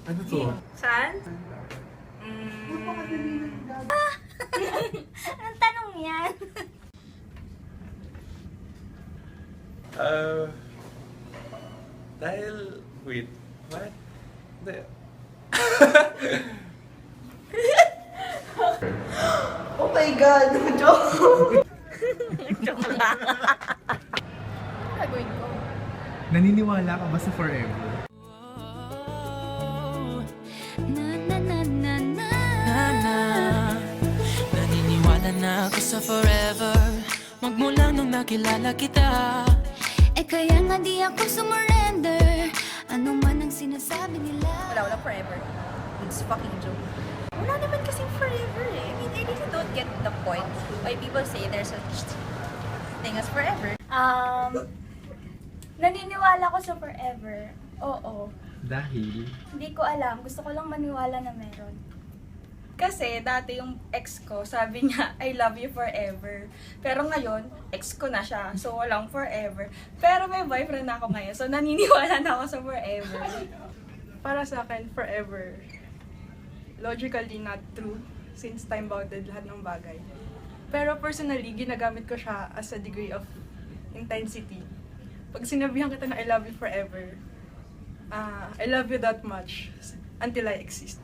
Ano to? Saan? Anong tanong yan? Dahil... Wait. What? Hindi. Oh my God! Joke! Joke lang. Gagawin ko. Naniniwala ka ba sa forever? Naniniwala na ako sa forever Magmula nung nakilala kita Eh kaya nga di ako sumurrender. Ano man ang sinasabi nila. Wala forever. It's fucking joke. Wala naman kasing forever eh. I mean, I really don't get the point why people say there's such thing as forever. Naniniwala ko sa forever. Oo. Dahil... Hindi ko alam. Gusto ko lang maniwala na meron. Kasi dati yung ex ko, sabi niya, I love you forever. Pero ngayon, ex ko na siya. So, walang forever. Pero may boyfriend na ako ngayon. So, naniniwala na ako sa forever. Para sa akin, forever. Logically not true since time-bounded lahat ng bagay. Pero personally, ginagamit ko siya as a degree of intensity. Pag sinabihan kita na I love you forever, I love you that much until I exist.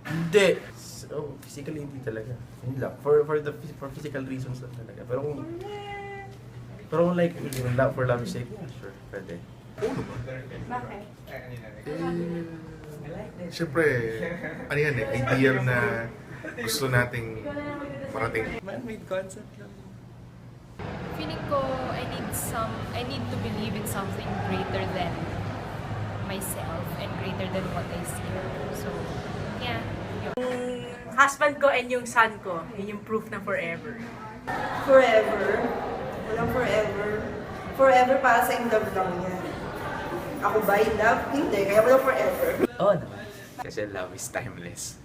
Hindi. So, physically hindi talaga. Yun lang. For physical reasons lang talaga. Pero kung like, for love's sake, yeah, sure, pwede. Bakit? Siyempre, ano yan eh, ideal na gusto nating marating. Man-made concept lang. Feeling ko I need to believe in something greater than myself and greater than what I see. So, yeah. Husband ko and yung son ko, yun yung proof na forever. Forever. Walang forever. Forever para sa in love lang yan. Ako ba in love? Hindi. Kaya walang forever. Oo naman. Kasi love is timeless.